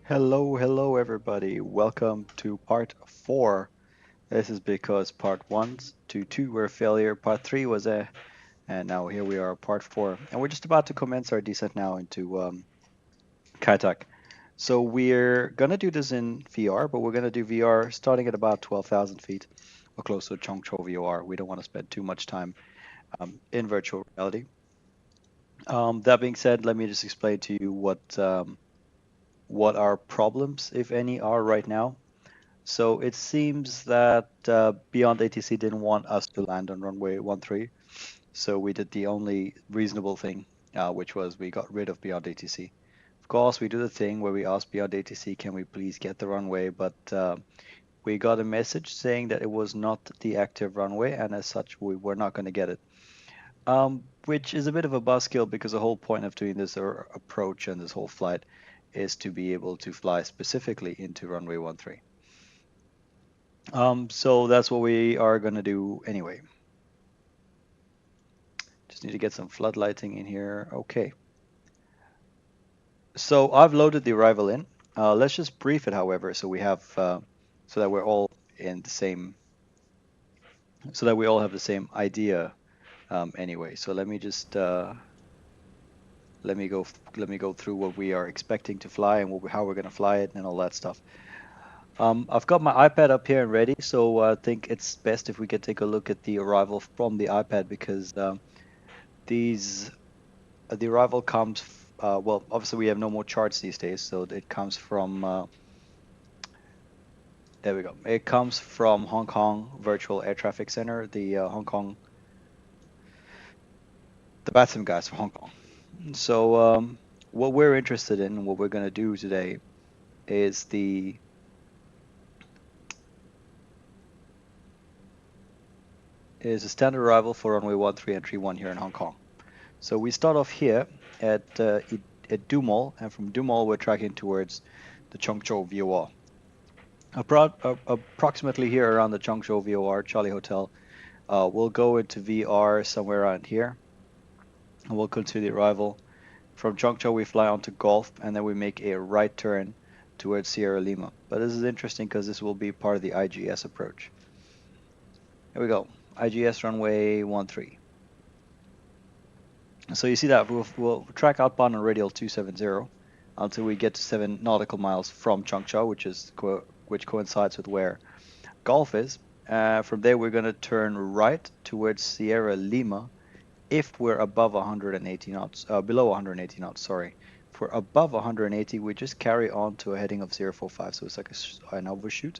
Hello everybody. Welcome to part 4. This is because part 1 to 2 were a failure, part 3 was and now here we are, part 4. And we're just about to commence our descent now into Kai Tak. So we're gonna do this in VR, but we're gonna do VR starting at about 12,000 feet or close to Chongcho VOR. We don't want to spend too much time in virtual reality. That being said, let me just explain to you what our problems, if any, are right now. So it seems that Beyond ATC didn't want us to land on runway 13, so we did the only reasonable thing, which was we got rid of Beyond ATC. Of course, we do the thing where we ask Beyond ATC, can we please get the runway? But we got a message saying that it was not the active runway, and as such, we were not going to get it. Which is a bit of a buzzkill because the whole point of doing this approach and this whole flight is to be able to fly specifically into runway 13. So that's what we are gonna do anyway. Just need to get some floodlighting in here. Okay. So I've loaded the arrival in. Let's just brief it, however, so we have so that we're all in the same, so that we all have the same idea. Anyway, so let me just let me go through what we are expecting to fly and how we're gonna fly it and all that stuff. I've got my iPad up here and ready, so I think it's best if we could take a look at the arrival from the iPad because these the arrival comes, well, obviously we have no more charts these days, so it comes from, there we go. It comes from Hong Kong Virtual Air Traffic Center, the Hong Kong, the BATSIM guys from Hong Kong. So what we're interested in, what we're going to do today is a standard arrival for runway 13 and 31 here in Hong Kong. So we start off here at Dumol, and from Dumol we're tracking towards the Chongzhou VOR. Approximately here around the Chongzhou VOR, Charlie Hotel, we'll go into VR somewhere around here, and we'll continue the arrival. From Chongzhou we fly onto Gulf, and then we make a right turn towards Sierra Lima. But this is interesting because this will be part of the IGS approach. Here we go, IGS runway 13. So you see that we'll track outbound on radial 270 until we get to 7 nautical miles from Chongzhou, which coincides with where Gulf is. From there, we're going to turn right towards Sierra Lima if we're above 180 knots, below 180 knots, sorry. If we're above 180, we just carry on to a heading of 045, so it's like an overshoot.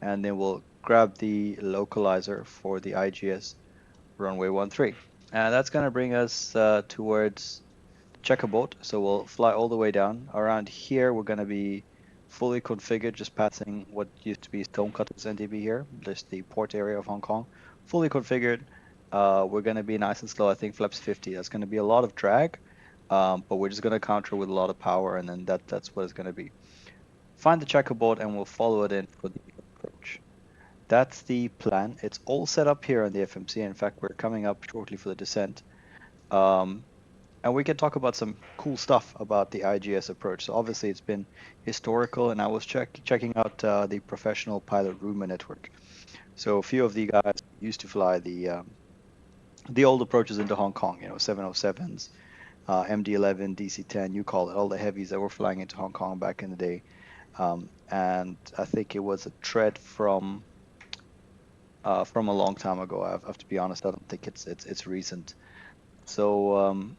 And then we'll grab the localizer for the IGS runway 13. And that's going to bring us towards Checkerboard, so we'll fly all the way down. Around here, we're going to be fully configured, just passing what used to be Stonecutters NDB here, just the port area of Hong Kong. Fully configured. We're going to be nice and slow, I think flaps 50. That's going to be a lot of drag, but we're just going to counter with a lot of power, and then that's what it's going to be. Find the checkerboard, and we'll follow it in for the approach. That's the plan. It's all set up here on the FMC. In fact, we're coming up shortly for the descent. And we can talk about some cool stuff about the IGS approach. So obviously it's been historical, and I was checking out the professional pilot rumor network. So a few of the guys used to fly the old approaches into Hong Kong, 707s, MD-11, DC-10, you call it, all the heavies that were flying into Hong Kong back in the day. And I think it was a thread from a long time ago. I have to be honest, I don't think it's recent. So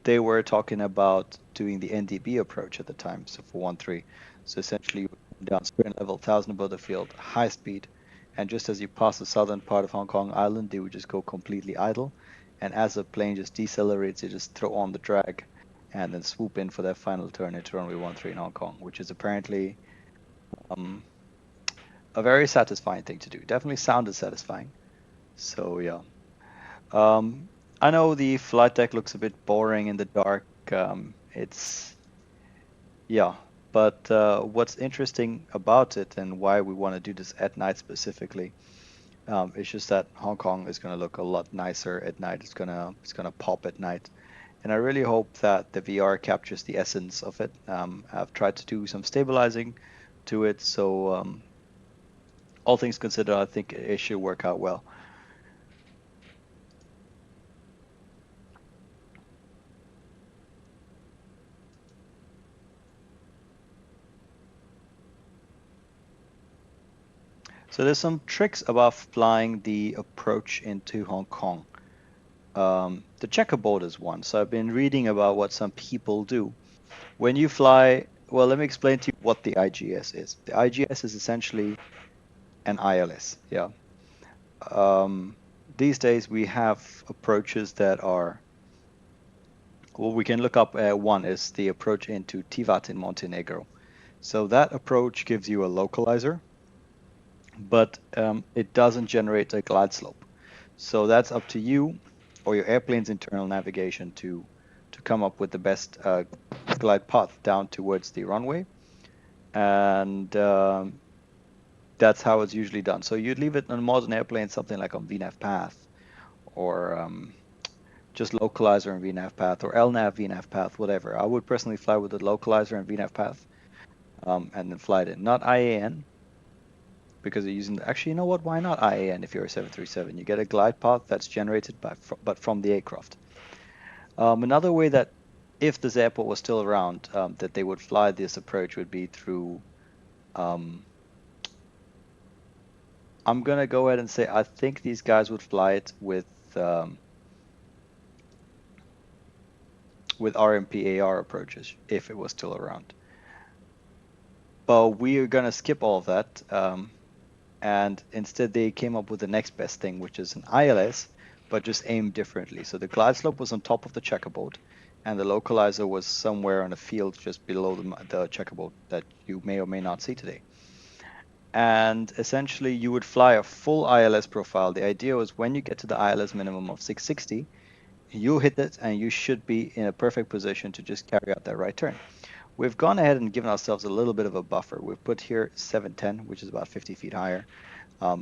they were talking about doing the NDB approach at the time, so for 13. So essentially, down sprint level, 1,000 above the field, high speed, and just as you pass the southern part of Hong Kong Island, they would just go completely idle. And as the plane just decelerates, they just throw on the drag and then swoop in for their final turn into runway 13 in Hong Kong, which is apparently a very satisfying thing to do. Definitely sounded satisfying. So yeah. I know the flight deck looks a bit boring in the dark. Yeah, but what's interesting about it and why we want to do this at night specifically, it's just that Hong Kong is going to look a lot nicer at night. It's gonna pop at night, And I really hope that the VR captures the essence of it. I've tried to do some stabilizing to it, so all things considered, I think it should work out well. So there's some tricks about flying the approach into Hong Kong. The checkerboard is one. So I've been reading about what some people do. When you fly, well, let me explain to you what the IGS is. The IGS is essentially an ILS. Yeah. These days we have approaches that are, well, we can look up. One is the approach into Tivat in Montenegro. So that approach gives you a localizer, but it doesn't generate a glide slope. So that's up to you or your airplane's internal navigation to come up with the best glide path down towards the runway, and that's how it's usually done. So you'd leave it on a modern airplane, something like on VNAV path, or just localizer and VNAV path, or LNAV VNAV path, whatever. I would personally fly with the localizer and VNAV path, and then fly it in, not IAN, because they're using. Actually, you know what? Why not IAN if you're a 737? You get a glide path that's generated but from the aircraft. Another way that, if this airport was still around, that they would fly this approach would be through. I'm gonna go ahead and say I think these guys would fly it with RMPAR approaches if it was still around. But we are gonna skip all of that, and instead they came up with the next best thing, which is an ILS, but just aimed differently. So the glide slope was on top of the checkerboard, and the localizer was somewhere on a field just below the checkerboard that you may or may not see today. And essentially, you would fly a full ILS profile. The idea was when you get to the ILS minimum of 660, you hit it, and you should be in a perfect position to just carry out that right turn. We've gone ahead and given ourselves a little bit of a buffer. We've put here 710, which is about 50 feet higher,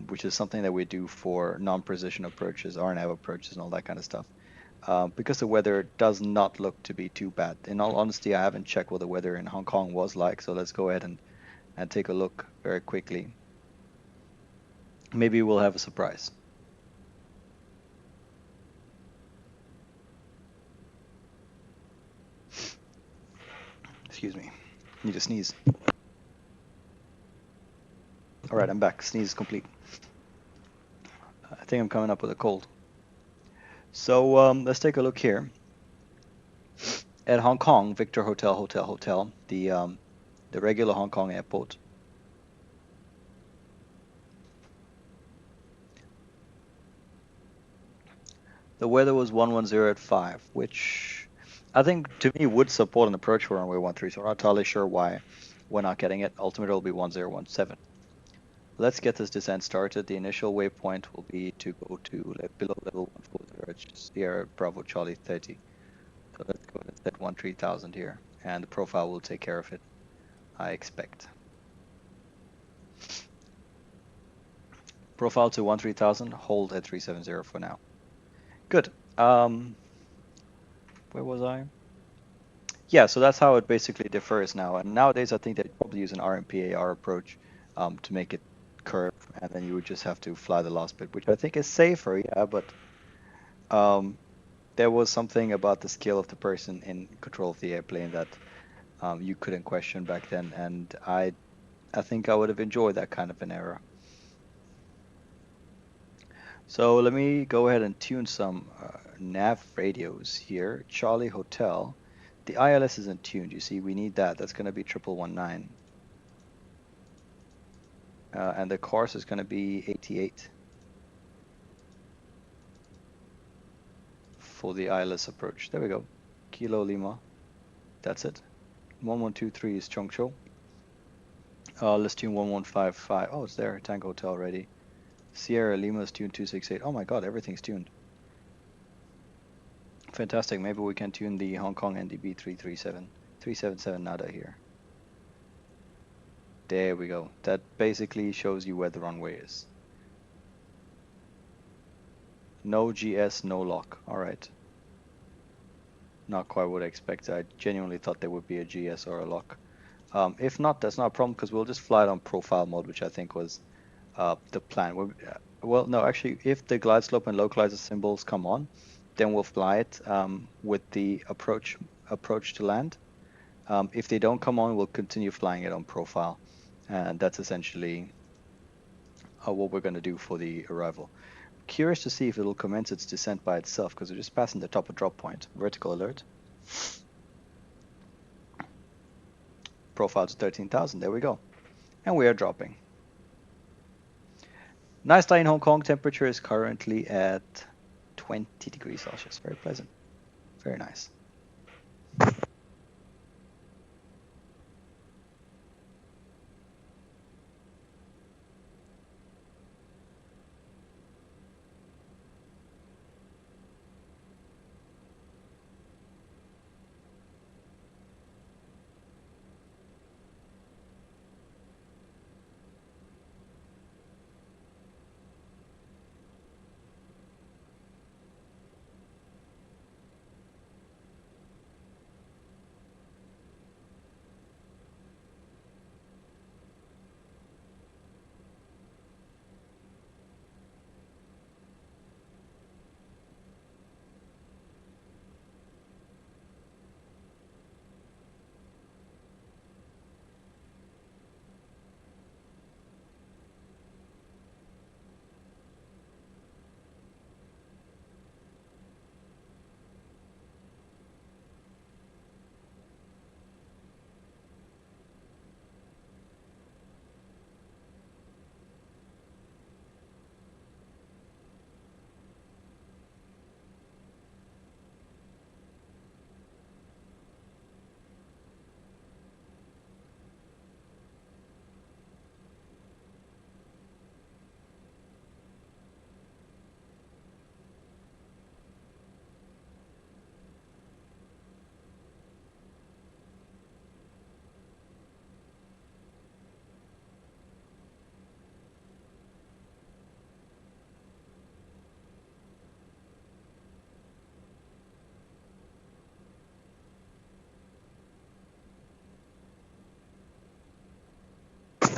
which is something that we do for non-precision approaches, RNAV approaches, and all that kind of stuff. Because the weather does not look to be too bad. In all honesty, I haven't checked what the weather in Hong Kong was like, so let's go ahead and take a look very quickly. Maybe we'll have a surprise. Excuse me. Need to sneeze. All right, I'm back. Sneeze is complete. I think I'm coming up with a cold. So let's take a look here at Hong Kong, Victor Hotel, Hotel, Hotel, the regular Hong Kong airport. The weather was 110 at 5, which I think to me would support an approach for runway 13, so I'm not entirely sure why we're not getting it. Ultimately, it'll be 1017. Let's get this descent started. The initial waypoint will be to go to below level 140, Sierra Bravo Charlie 30. So let's go and set 13,000 here, and the profile will take care of it, I expect. Profile to 13,000, hold at 370 for now. Good. Where was I? Yeah, so that's how it basically differs now. And nowadays, I think they probably use an RMPAR approach to make it curve, and then you would just have to fly the last bit, which I think is safer, yeah, but there was something about the skill of the person in control of the airplane that you couldn't question back then, and I think I would have enjoyed that kind of an era. So let me go ahead and tune some nav radios here. Charlie Hotel. The ILS isn't tuned, you see, we need that. That's going to be 1119. And the course is going to be 88 for the ILS approach. There we go. Kilo Lima. That's it. 1123 is Chongqing. Let's tune 1155. Oh, it's there. Tango Hotel ready. Sierra Lima is tuned 268. Oh my god, everything's tuned. Fantastic. Maybe we can tune the Hong Kong NDB 377 nada here. There we go. That basically shows you where the runway is. No GS, no lock. All right. not quite what I expected. I genuinely thought there would be a GS or a lock. If not, that's not a problem because we'll just fly it on profile mode, which I think was the plan. Well, no, actually, if the glide slope and localizer symbols come on, then we'll fly it with the approach to land. If they don't come on, we'll continue flying it on profile, and that's essentially what we're going to do for the arrival. Curious to see if it'll commence its descent by itself because we're just passing the top of drop point. Vertical alert. Profile to 13,000. There we go. And we are dropping. Nice day in Hong Kong. Temperature is currently at 20 degrees Celsius. Very pleasant. Very nice.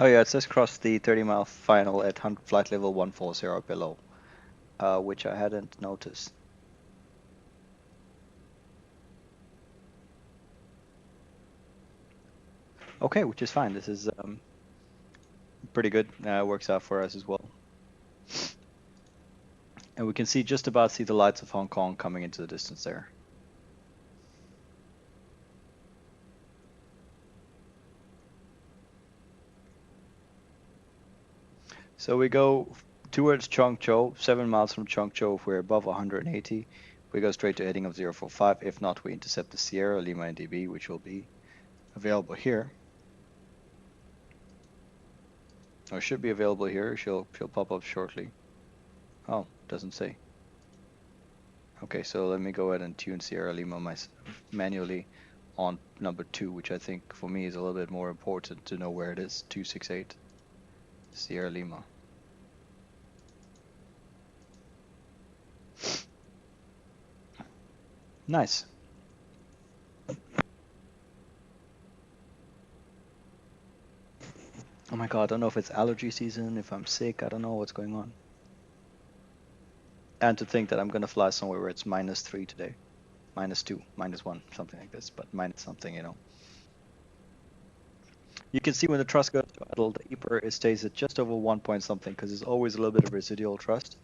Oh yeah, it says cross the 30-mile final at flight level 140 below, which I hadn't noticed. Okay, which is fine. This is pretty good. Works out for us as well. And we can just about see the lights of Hong Kong coming into the distance there. So we go towards Chongzhou, 7 miles from Chongzhou. If we're above 180, we go straight to heading of 045. If not, we intercept the Sierra Lima NDB, which will be available here. Or should be available here. She'll pop up shortly. Oh, doesn't say. Okay, so let me go ahead and tune Sierra Lima manually on number 2, which I think for me is a little bit more important to know where it is. 268 Sierra Lima. Nice. Oh my god, I don't know if it's allergy season, if I'm sick, I don't know what's going on. And to think that I'm gonna fly somewhere where it's -3 today. -2, -1, something like this, but minus something, you know. You can see when the thrust goes to idle, the EPR stays at just over 1 point something because there's always a little bit of residual thrust.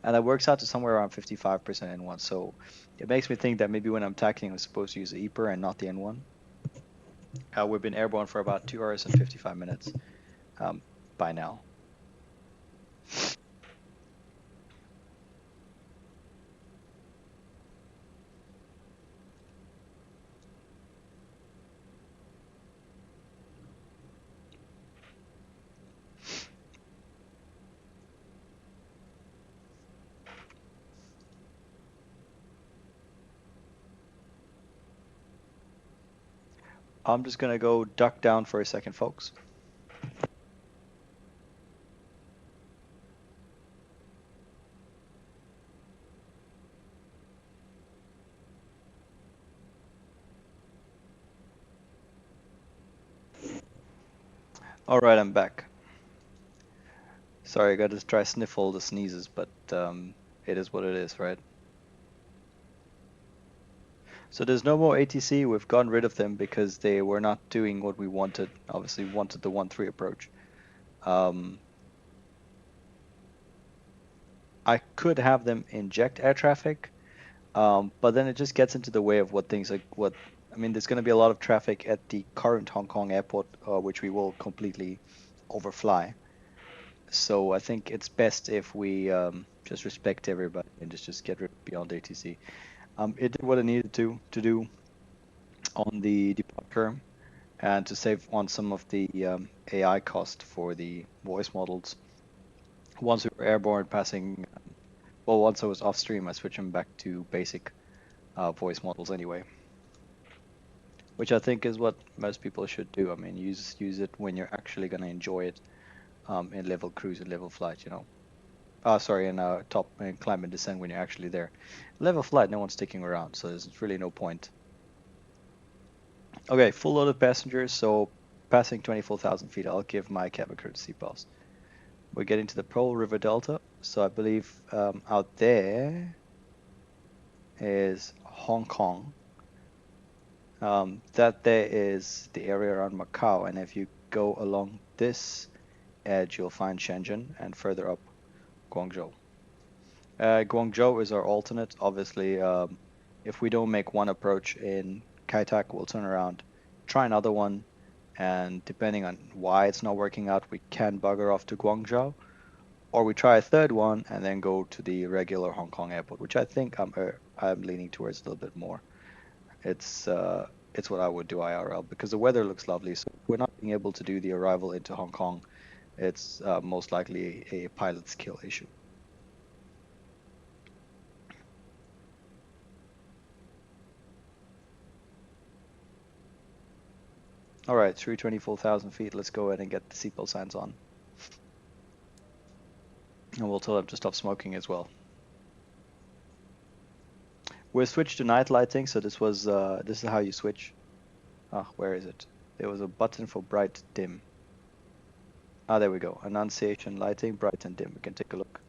And that works out to somewhere around 55% N1. So it makes me think that maybe when I'm tackling, I'm supposed to use the EPR and not the N1. We've been airborne for about 2 hours and 55 minutes by now. I'm just gonna go duck down for a second, folks. All right, I'm back. Sorry, I got to try sniffle the sneezes, but it is what it is, right? So there's no more ATC. We've gotten rid of them because they were not doing what we wanted. Obviously, we wanted the 1-3 approach. Um, I could have them inject air traffic, but then it just gets into the way of what things like what. I mean, there's going to be a lot of traffic at the current Hong Kong airport, which we will completely overfly. So I think it's best if we just respect everybody and just get rid beyond ATC. It did what it needed to do on the departure and to save on some of the AI cost for the voice models. Once we were airborne, passing, well, once I was off stream, I switched them back to basic voice models anyway, which I think is what most people should do. I mean, use it when you're actually going to enjoy it in level cruise and level flight, you know. Sorry, in top and climb and descent when you're actually there. Level flight, no one's sticking around, so there's really no point. Okay, full load of passengers, so passing 24,000 feet, I'll give my cabin courtesy pass. We're getting to the Pearl River Delta, so I believe out there is Hong Kong. That there is the area around Macau, and if you go along this edge, you'll find Shenzhen, and further up, Guangzhou. Guangzhou is our alternate. Obviously, if we don't make one approach in Kai Tak, we'll turn around, try another one, and depending on why it's not working out, we can bugger off to Guangzhou, or we try a third one and then go to the regular Hong Kong airport, which I think I'm leaning towards a little bit more. It's what I would do IRL because the weather looks lovely. So if we're not being able to do the arrival into Hong Kong, it's most likely a pilot skill issue. All right, through 24,000 feet, let's go ahead and get the seatbelt signs on. And we'll tell them to stop smoking as well. We'll switch to night lighting, so this is how you switch. Where is it? There was a button for bright dim. There we go. Annunciation lighting, bright and dim. We can take a look.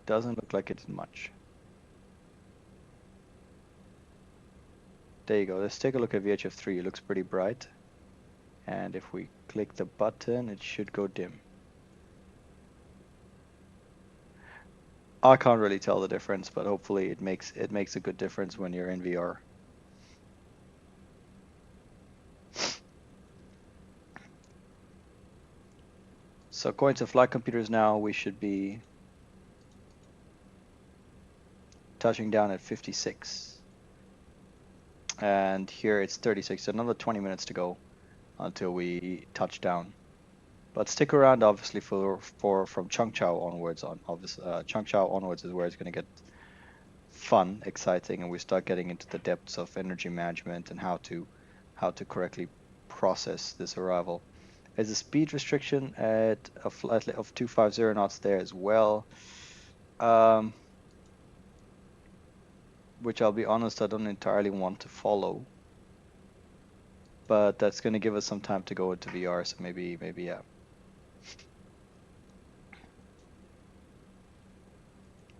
Doesn't look like it did much. There you go. Let's take a look at VHF3. It looks pretty bright. And if we click the button, it should go dim. I can't really tell the difference, but hopefully it makes a good difference when you're in VR. So according to flight computers now, we should be touching down at 56. And here it's 36, so another 20 minutes to go until we touch down. But stick around, obviously, from Changchao onwards. Changchao onwards is where it's going to get fun, exciting, and we start getting into the depths of energy management and how to correctly process this arrival. There's a speed restriction at a flight of 250 knots there as well, which I'll be honest, I don't entirely want to follow. But that's going to give us some time to go into VR, so maybe yeah.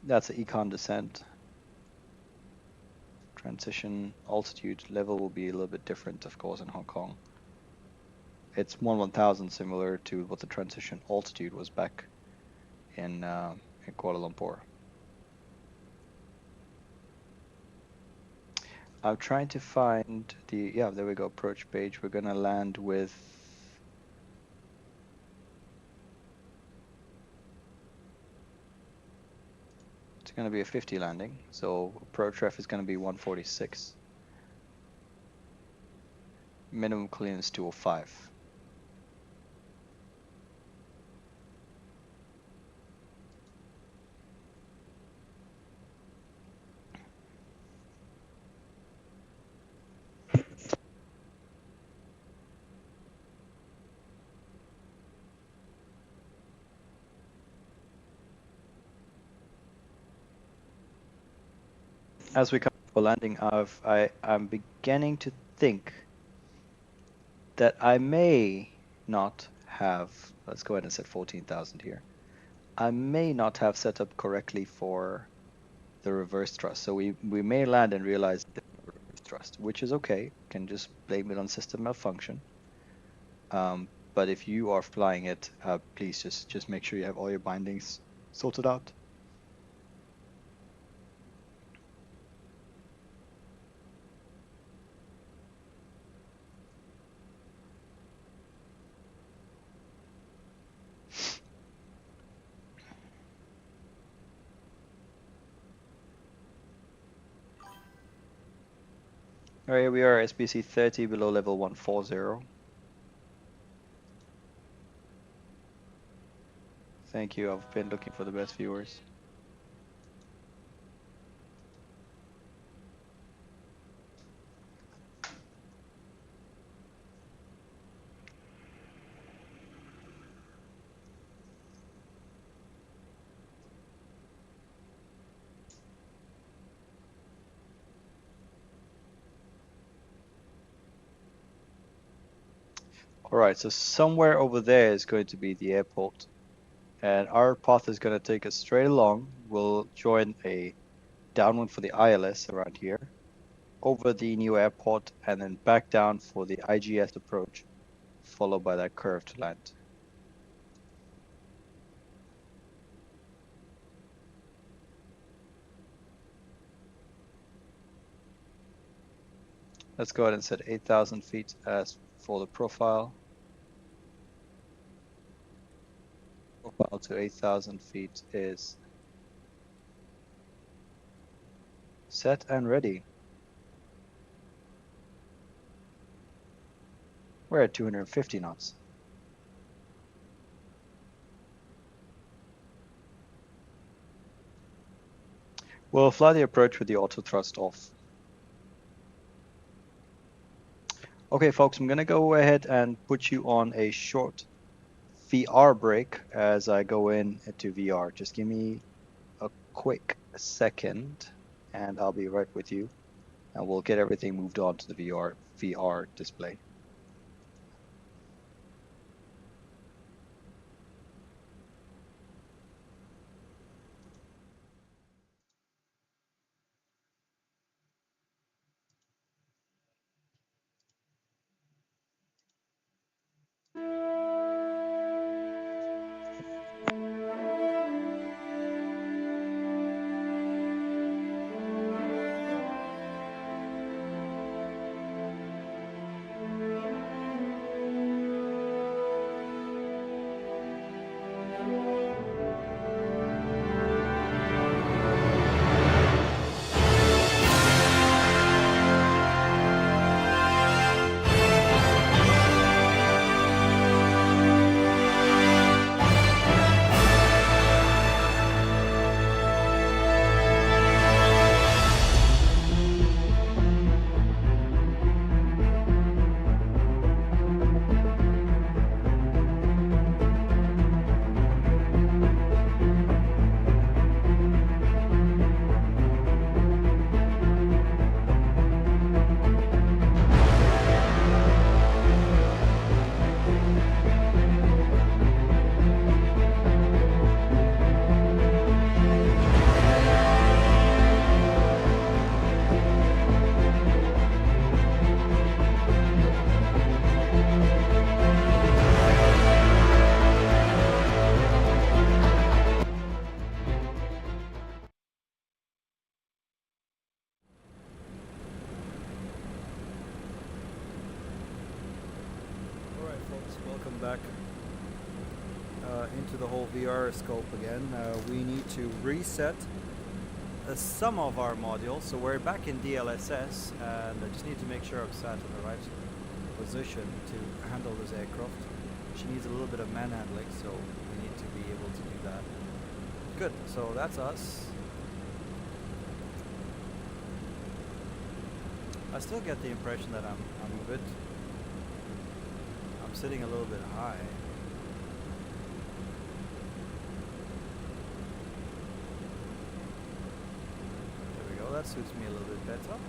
That's an econ descent. Transition altitude level will be a little bit different, of course, in Hong Kong. It's 1/1000 similar to what the transition altitude was back in Kuala Lumpur. I'm trying to find there we go, approach page. We're gonna land with it's gonna be a 50 landing, so approach ref is gonna be 146. Minimum clearance 205. As we come for landing, I'm beginning to think that I may not have, let's go ahead and set 14,000 here. I may not have set up correctly for the reverse thrust. So we may land and realize the reverse thrust, which is okay. Can just blame it on system malfunction. But if you are flying it, please just make sure you have all your bindings sorted out. All right, here we are, SBC 30 below level 140. Thank you, I've been looking for the best viewers. All right, so somewhere over there is going to be the airport. And our path is going to take us straight along. We'll join a downwind for the ILS around here, over the new airport, and then back down for the IGS approach, followed by that curve to land. Let's go ahead and set 8,000 feet as for the profile. Profile to 8,000 feet is set and ready. We're at 250 knots. We'll fly the approach with the auto thrust off. Okay, folks, I'm going to go ahead and put you on a short VR break as I go into VR. Just give me a quick second and I'll be right with you. And we'll get everything moved on to the VR display. Welcome back into the whole VR scope again. We need to reset some of our modules. So we're back in DLSS and I just need to make sure I'm sat in the right position to handle this aircraft. She needs a little bit of manhandling, so we need to be able to do that. Good, so that's us. I still get the impression that I'm a bit, I'm sitting a little bit high. There we go, that suits me a little bit better. Okay.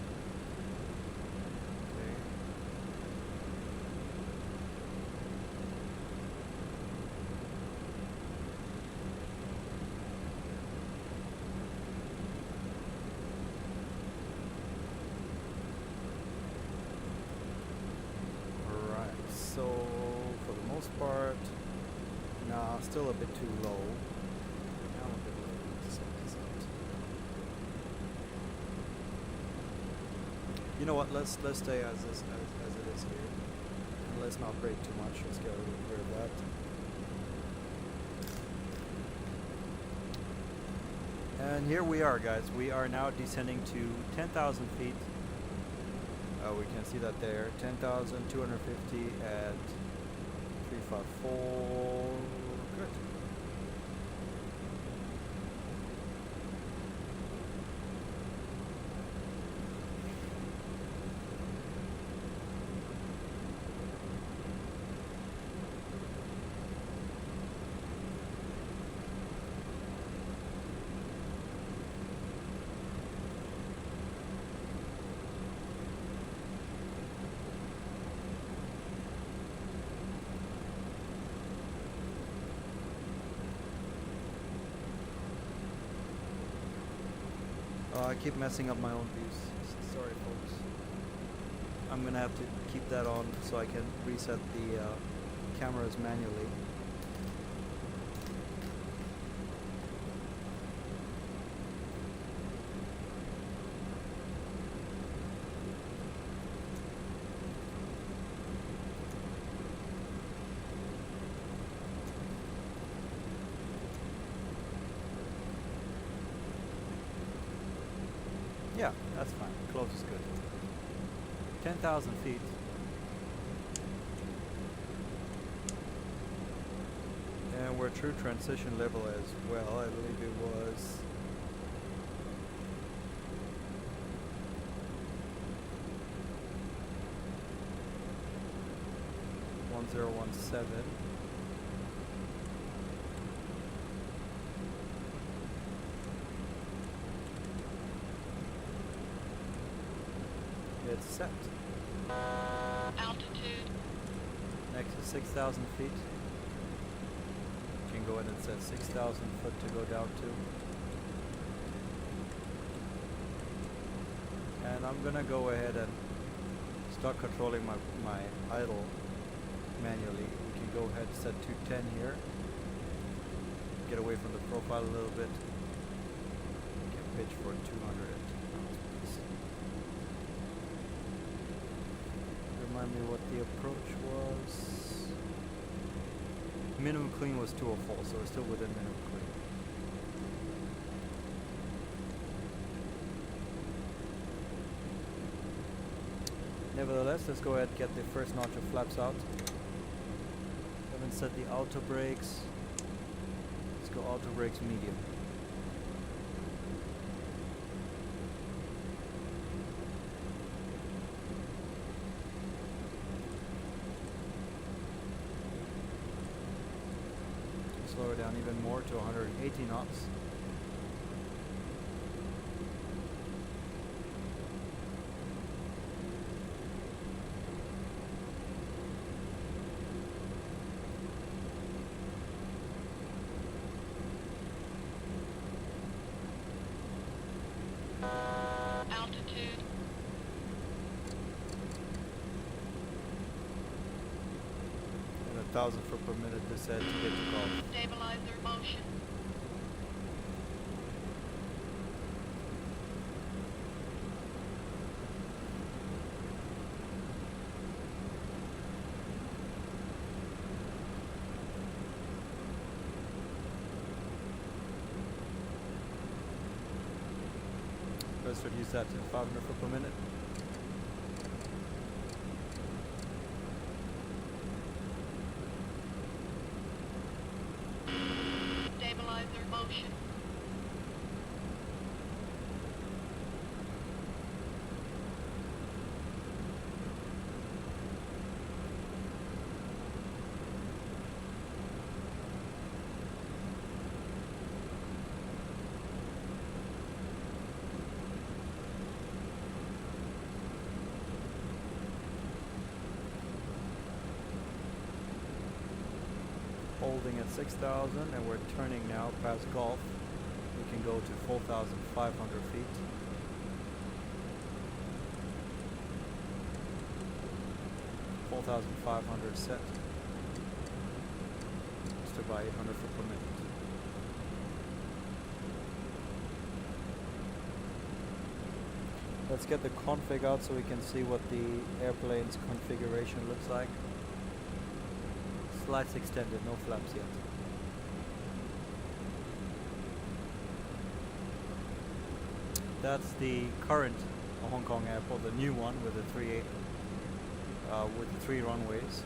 most part, nah, still a bit too low. Now a bit low. Let's check this out. You know what? Let's stay as it is here, and let's not brake too much. Let's get rid of that. And here we are, guys. We are now descending to 10,000 feet. We can see that there, 10,250 at 354. Good. I keep messing up my own views. Sorry, folks. I'm gonna have to keep that on so I can reset the cameras manually. Yeah, that's fine. Close is good. 10,000 feet. And we're true transition level as well. I believe it was 1017. It's set. Altitude. Next is 6,000 feet. You can go ahead and set 6,000 foot to go down to. And I'm gonna go ahead and start controlling my idle manually. We can go ahead and set 210 here. Get away from the profile a little bit. We can pitch for 200. Remind me what the approach was. Minimum clean was 204, so we're still within minimum clean. Nevertheless, let's go ahead and get the first notch of flaps out. Haven't set the auto brakes. Let's go auto brakes medium. Slow it down even more to 180 knots. Altitude. And 1,000 foot per minute descent to get to golf. Stabilizer motion. Let's reduce that to 500 foot per minute. Stabilizer motion. Holding at 6,000 and we're turning now past golf. We can go to 4,500 feet. $4,500 set. faster by 800 foot per minute. Let's get the config out so we can see what the airplane's configuration looks like. Slides extended, no flaps yet. That's the current Hong Kong airport, the new one with the with the 3 runways.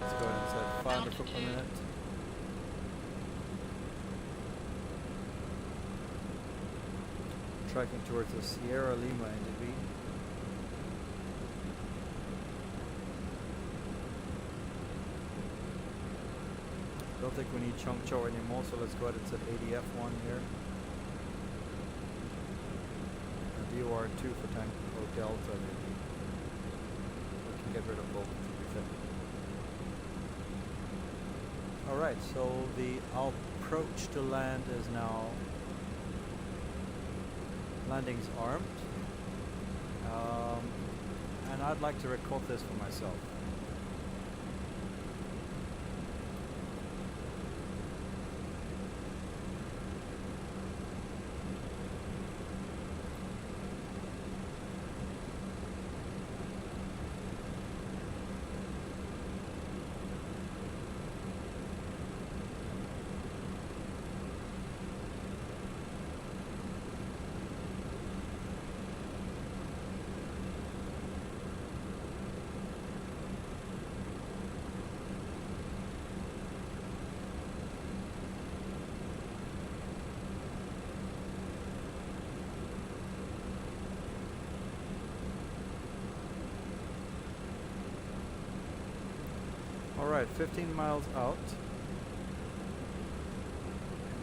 Let's go ahead and set 500 foot per minute. Tracking towards the Sierra Lima NDB. Don't think we need Chongzhou anymore, so let's go ahead and set ADF1 here. And DOR2 for Tango Delta maybe. We can get rid of both to be fair. Alright, so the approach to land is now landings armed. And I'd like to record this for myself. Alright, 15 miles out.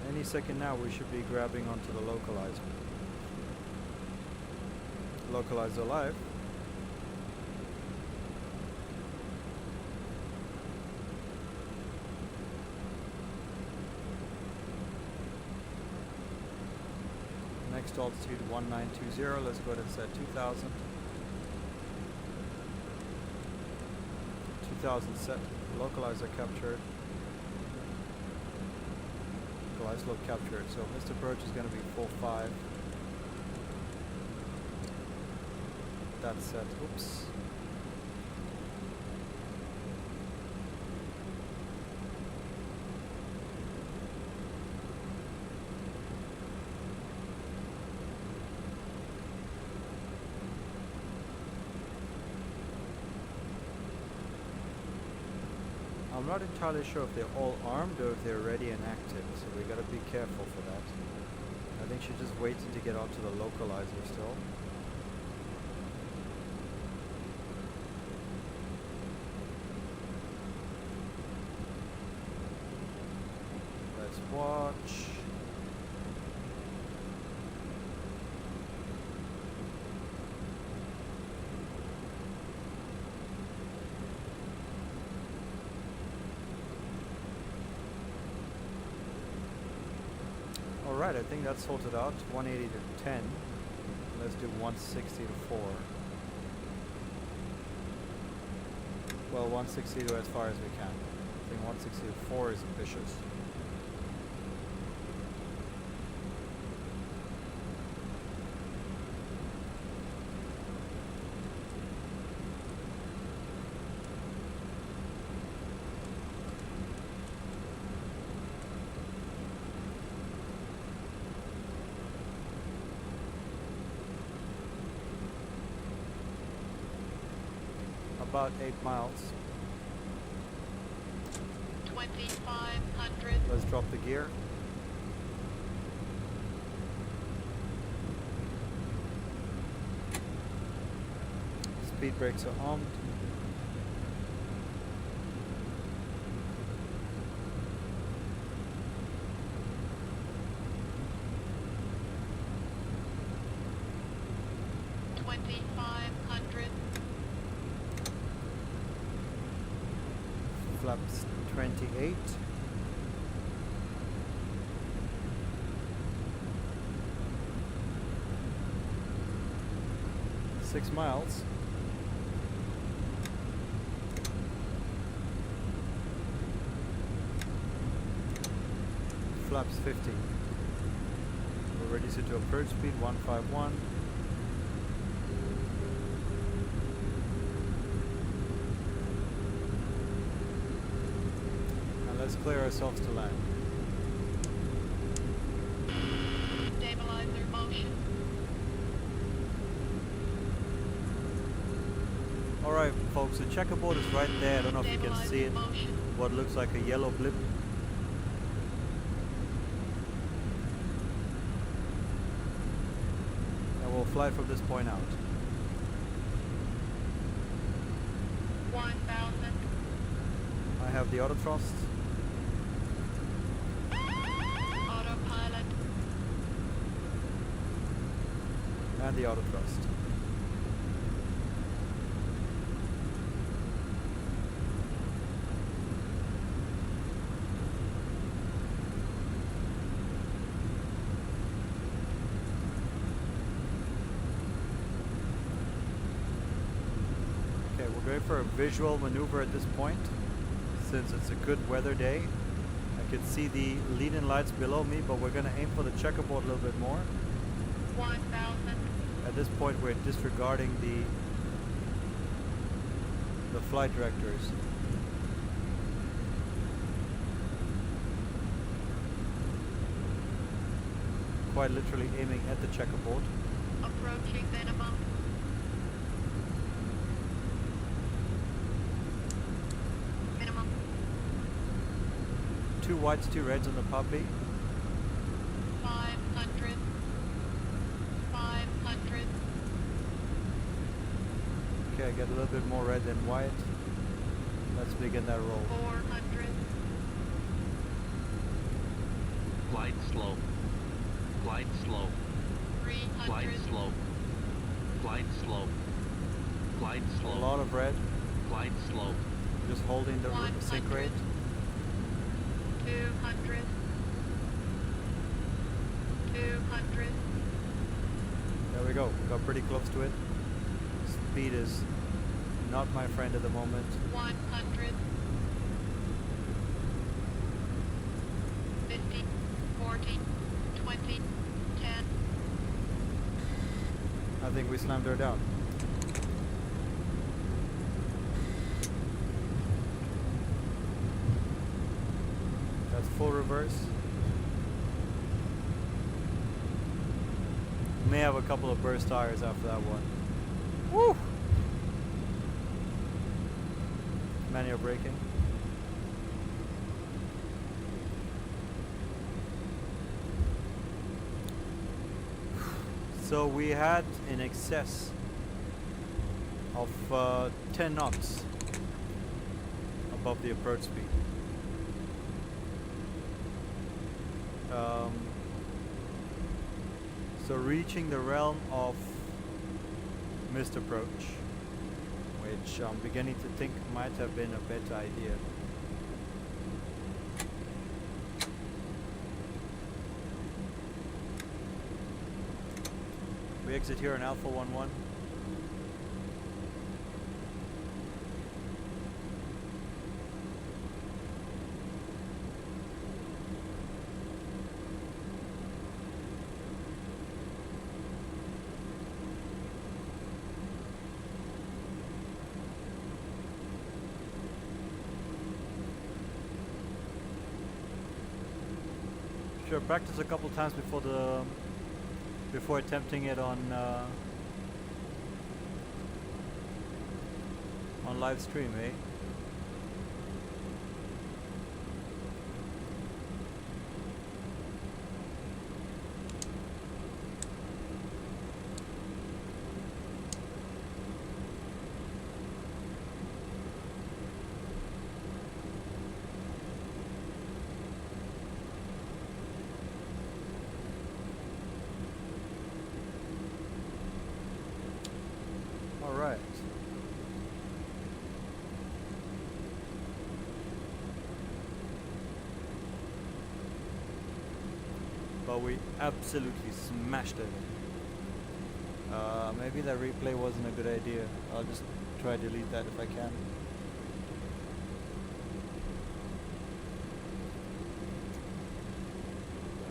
And any second now we should be grabbing onto the localizer. Localizer live. Next altitude 1920, let's go ahead and set 2000. 2000 set, localizer captured. Localizer look captured, so missed approach is going to be 45. That's set, oops. I'm not entirely sure if they're all armed or if they're ready and active, so we gotta be careful for that. I think she's just waiting to get onto the localizer still. Let's watch. Alright, I think that's sorted out. 180 to 10. Let's do 160 to 4. Well, 160 to as far as we can. I think 160 to 4 is ambitious. About 8 miles. 2500. Let's drop the gear. Speed brakes are armed. Flaps 28. 6 miles. Flaps 50. We're reduced it to approach speed 151. And let's clear ourselves to land. Stabilizer motion. Alright folks, the checkerboard is right there. I don't know if you can see it. Motion. What looks like a yellow blip. And we'll fly from this point out. 1000. I have the auto thrust. Autopilot. And the auto thrust. Okay, we're going for a visual maneuver at this point. Since it's a good weather day, I can see the lead-in lights below me, but we're going to aim for the checkerboard a little bit more. 1000. At this point, we're disregarding the flight directors. Quite literally aiming at the checkerboard. Approaching minimum. Minimum. 2 whites, 2 reds on the puppy. 500. 500. Okay, I get a little bit more red than white. Let's begin that roll. 400. Glide slow. Glide slow. 300. Glide slow. Glide slow. Glide A slow. lot of red. Glide slow. Just holding the sync 100. rate. 200. 200. There we go. Got pretty close to it. Speed is not my friend at the moment. 100. 50. 40. 20. 10. I think we slammed her down. That's full reverse. May have a couple of burst tires after that one. Woo! Manual braking. So we had in excess of 10 knots above the approach speed. So reaching the realm of missed approach, which I'm beginning to think might have been a better idea. We exit here in Alpha 11. Sure, practice a couple times before attempting it on live stream, eh? All right. But we absolutely smashed it. Maybe that replay wasn't a good idea. I'll just try to delete that if I can.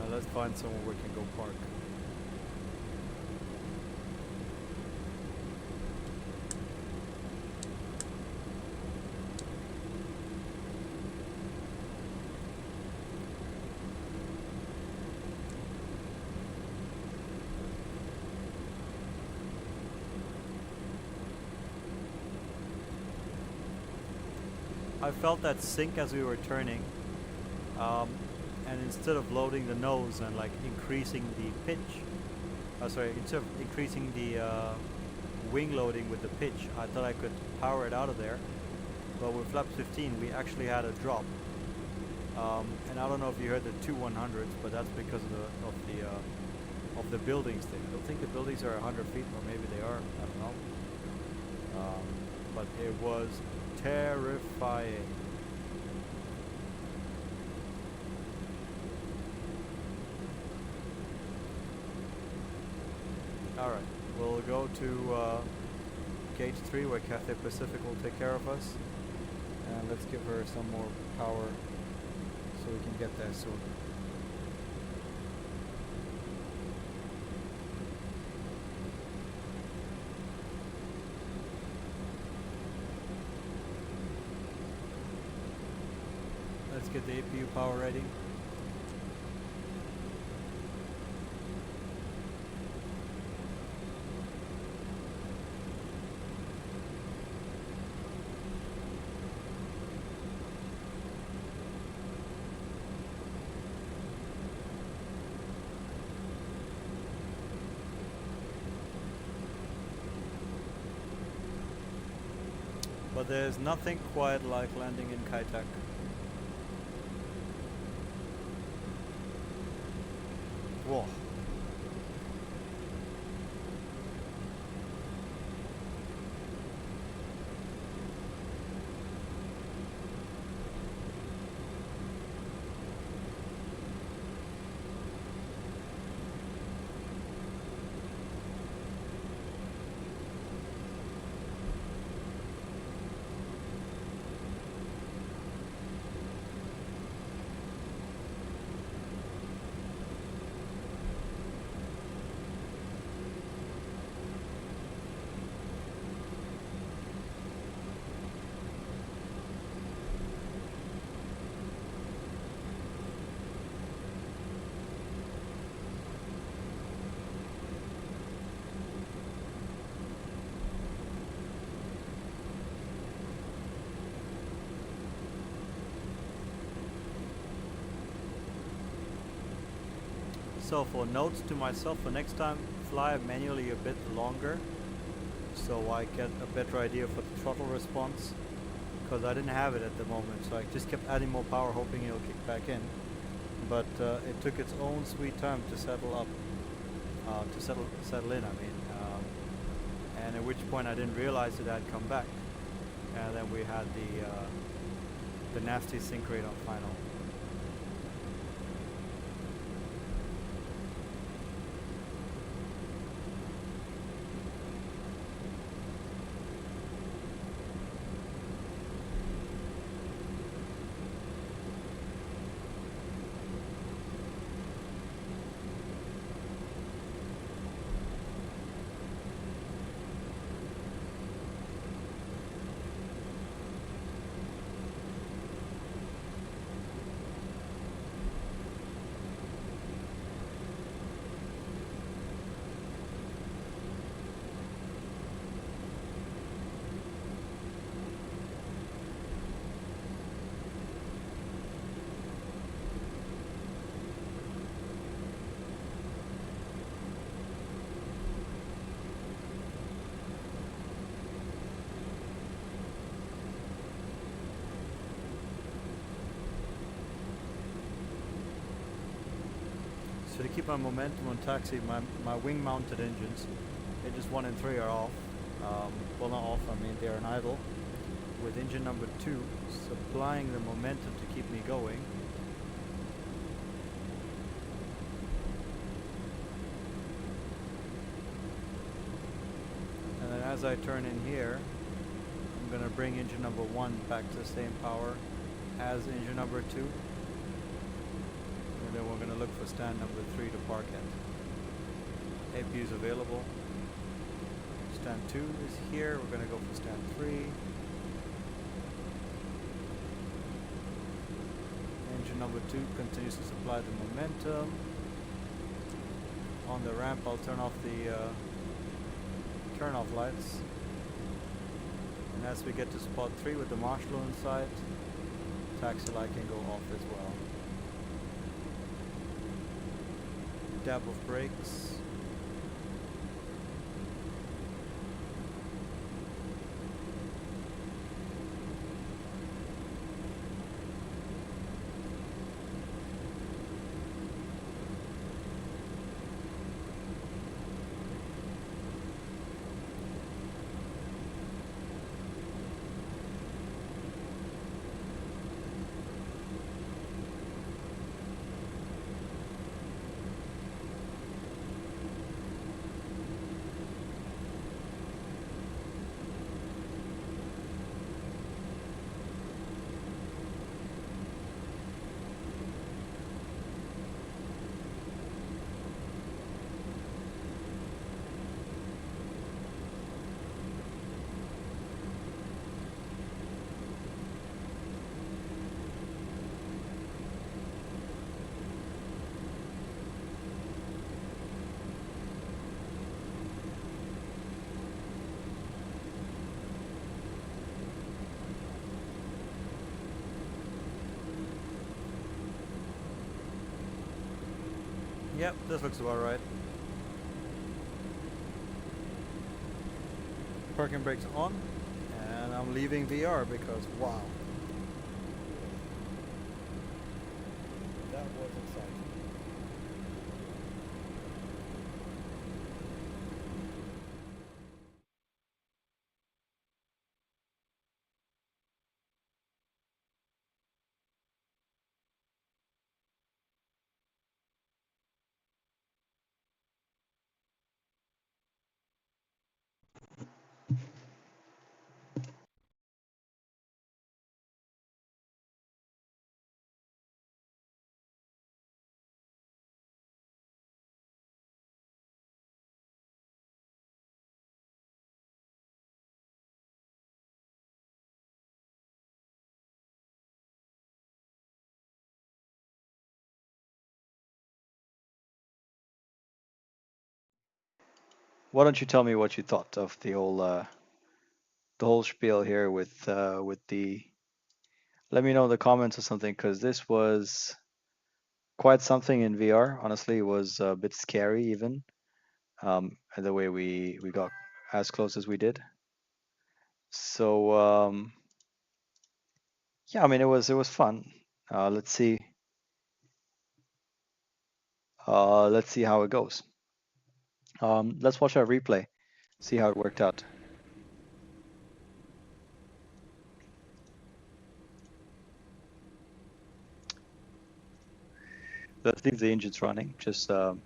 Let's find somewhere we can go park. I felt that sink as we were turning, and instead of loading the nose and like increasing the pitch, instead of increasing the wing loading with the pitch, I thought I could power it out of there. But with flaps 15, we actually had a drop, and I don't know if you heard the 2 100s, but that's because of the buildings thing. I don't think the buildings are 100 feet, or maybe they are. I don't know. But it was terrifying. Alright, we'll go to gate 3 where Cathay Pacific will take care of us. And let's give her some more power so we can get there soon. Let's get the APU power ready. But there's nothing quite like landing in Kai Tak. Whoa. So for notes to myself for next time, fly manually a bit longer so I get a better idea for the throttle response, because I didn't have it at the moment, so I just kept adding more power hoping it'll kick back in. But it took its own sweet time to settle up, to settle in, I mean. And at which point I didn't realize it had come back. And then we had the nasty sink rate on final. So to keep my momentum on taxi, my wing mounted engines, engines 1 and 3 are off. Well, not off, I mean they're in idle, with engine number 2 supplying the momentum to keep me going. as I turn in here, I'm going to bring engine number 1 back to the same power as engine number 2. And then we're going to look for stand number 3 to park at. APU is available. Stand 2 is here. We're going to go for stand 3. Engine number 2 continues to supply the momentum. On the ramp, I'll turn off the turn-off lights. And as we get to spot 3 with the marshal in sight, taxi light can go off as well. Dab of brakes. Yep, this looks about right. Parking brakes on, and I'm leaving VR because wow. That was exciting. Why don't you tell me what you thought of the whole spiel here with the. Let me know in the comments or something, because this was quite something in VR. Honestly, it was a bit scary even, the way we got as close as we did. So yeah, I mean it was fun. Let's see. Let's see how it goes. Let's watch our replay, see how it worked out. Let's leave the engines running, just so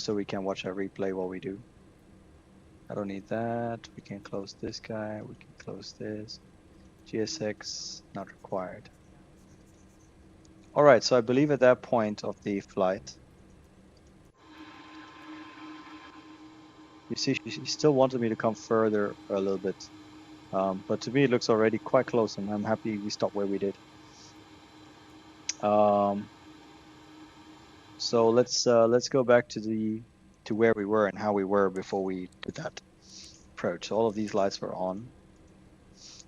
we can watch our replay while we do. I don't need that. We can close this guy. We can close this. GSX not required. All right, so I believe at that point of the flight, you see, she still wanted me to come further a little bit, but to me it looks already quite close, and I'm happy we stopped where we did. So let's go back to where we were and how we were before we did that approach. So all of these lights were on.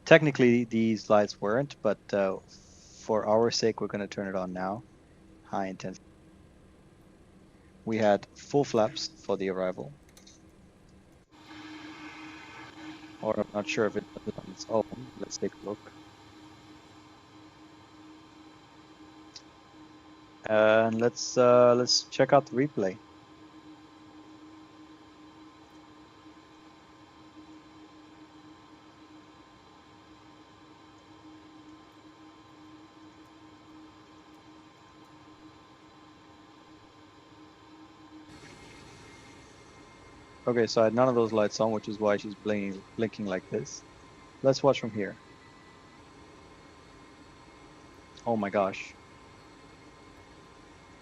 Technically, these lights weren't, but for our sake, we're going to turn it on now. High intensity. We had full flaps for the arrival. Or I'm not sure if it does it on its own. Let's take a look. And let's check out the replay. Okay, so I had none of those lights on, which is why she's blinking like this. Let's watch from here. Oh my gosh.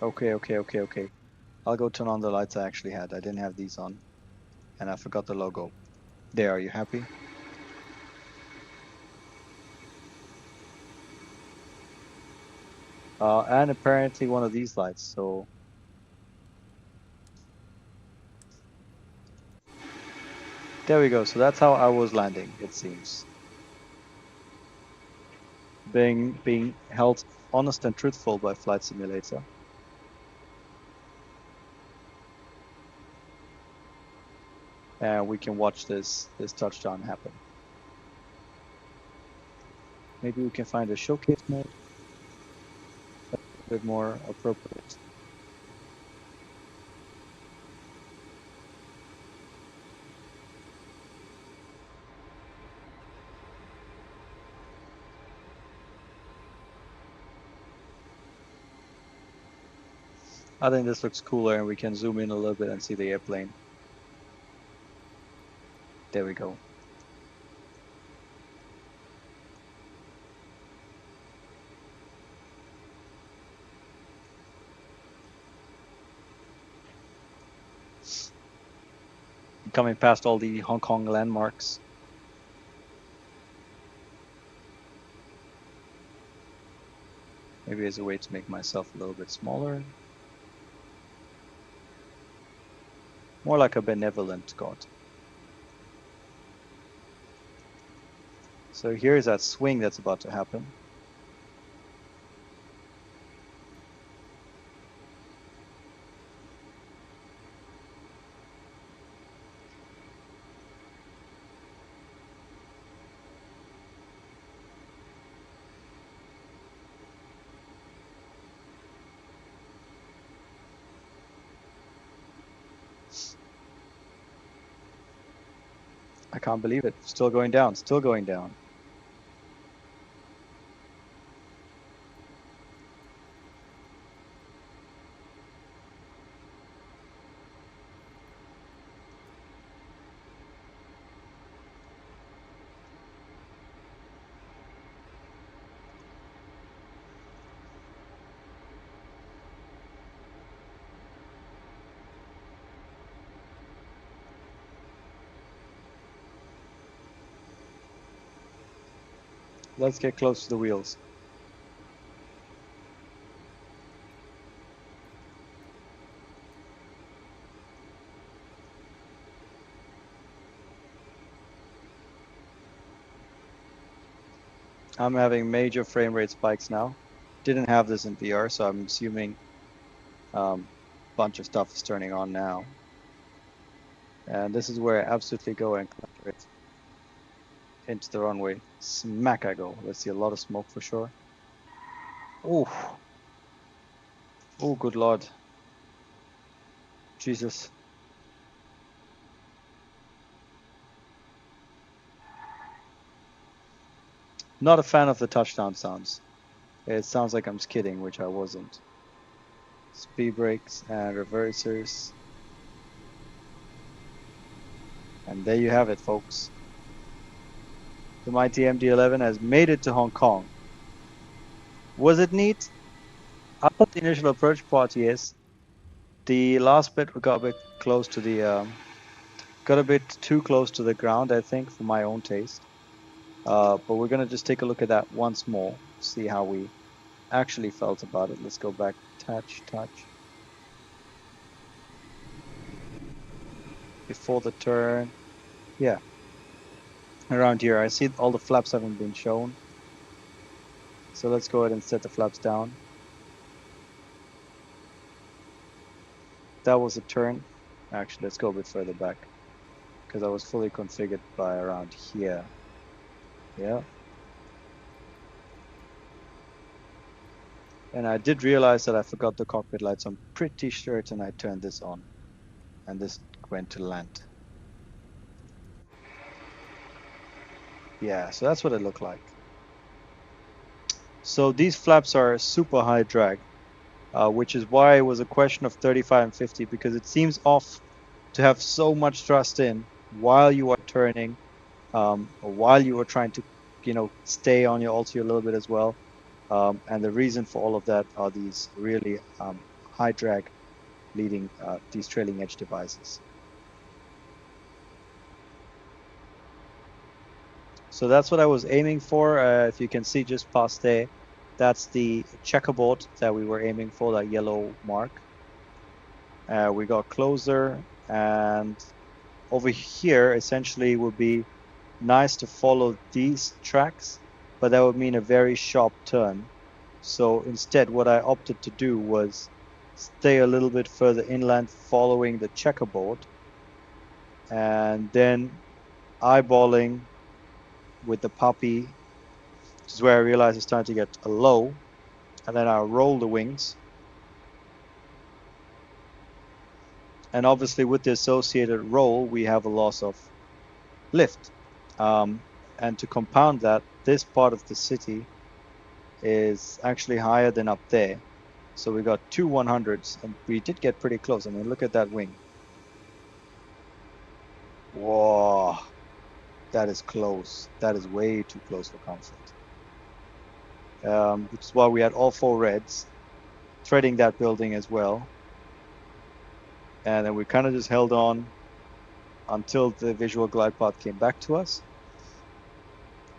Okay. I'll go turn on the lights I actually had. I didn't have these on, and I forgot the logo. There, are you happy? And apparently one of these lights, so... There we go, so that's how I was landing, it seems. Being held honest and truthful by Flight Simulator. And we can watch this touchdown happen. Maybe we can find a showcase mode. That's a bit more appropriate. I think this looks cooler, and we can zoom in a little bit and see the airplane. There we go. Coming past all the Hong Kong landmarks. Maybe as a way to make myself a little bit smaller. More like a benevolent god. So here's that swing that's about to happen. I can't believe it. Still going down, still going down. Let's get close to the wheels. I'm having major frame rate spikes now. Didn't have this in VR, so I'm assuming a bunch of stuff is turning on now. And this is where I absolutely go and clutter it into the runway. Smack I go. Let's see a lot of smoke for sure. Oh, oh, good lord. Jesus. Not a fan of the touchdown sounds. It sounds like I'm skidding, which I wasn't. Speed brakes and reversers. And there you have it, folks. The mighty MD-11 has made it to Hong Kong. Was it neat? I thought the initial approach part, yes. The last bit we got a bit close to the, got a bit too close to the ground, I think, for my own taste. But we're gonna just take a look at that once more, see how we actually felt about it. Let's go back, touch. Before the turn, yeah. Around here, I see all the flaps haven't been shown. So let's go ahead and set the flaps down. That was a turn. Actually, let's go a bit further back, because I was fully configured by around here. Yeah. And I did realize that I forgot the cockpit lights. I'm pretty certain I turned this on, and this went to land. Yeah, so that's what it looked like. So these flaps are super high drag, which is why it was a question of 35 and 50, because it seems off to have so much thrust in while you are turning, or while you are trying to, stay on your ulti a little bit as well. And the reason for all of that are these really high drag leading these trailing edge devices. So that's what I was aiming for. If you can see just past there, that's the checkerboard that we were aiming for, that yellow mark. We got closer, and over here essentially would be nice to follow these tracks, but that would mean a very sharp turn. So instead, what I opted to do was stay a little bit further inland following the checkerboard, and then eyeballing with the puppy, which is where I realized it's starting to get a low, and then I roll the wings. And obviously with the associated roll, we have a loss of lift. And to compound that, this part of the city is actually higher than up there. So we got two 100s, and we did get pretty close. I mean, look at that wing. Whoa, that is close. That is way too close for comfort. Which is why we had all four reds threading that building as well. And then we kind of just held on until the visual glide path came back to us.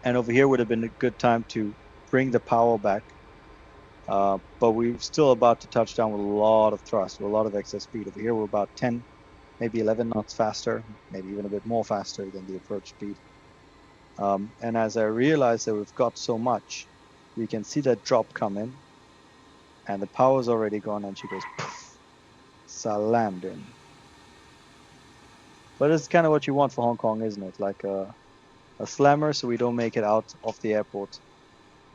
And over here would have been a good time to bring the power back. But we're still about to touch down with a lot of thrust, with a lot of excess speed. Over here we're about 10, maybe 11 knots faster, maybe even a bit more faster than the approach speed. And as I realize that we've got so much, we can see that drop come in, and the power's already gone, and she goes poof, slammed in. But it's kind of what you want for Hong Kong, isn't it? Like a slammer, so we don't make it out of the airport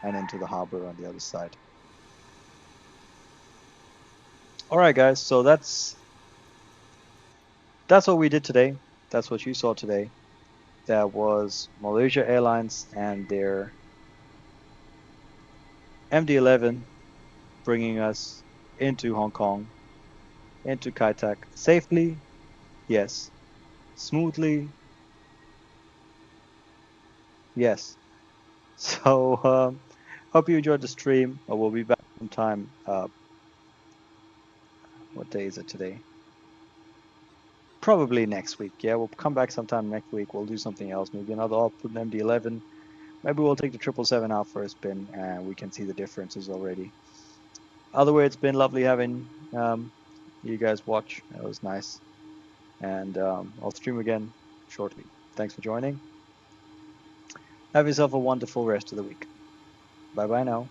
and into the harbor on the other side. All right, guys. So that's what we did today. That's what you saw today. That was Malaysia Airlines and their MD-11 bringing us into Hong Kong, into Kai Tak safely, yes. Smoothly, yes. So hope you enjoyed the stream. We'll be back sometime. What day is it today? Probably next week. Yeah, we'll come back sometime next week. We'll do something else. Maybe another output MD-11. Maybe we'll take the 777 out for a spin, and we can see the differences already. Other way, it's been lovely having you guys watch. It was nice. And I'll stream again shortly. Thanks for joining. Have yourself a wonderful rest of the week. Bye-bye now.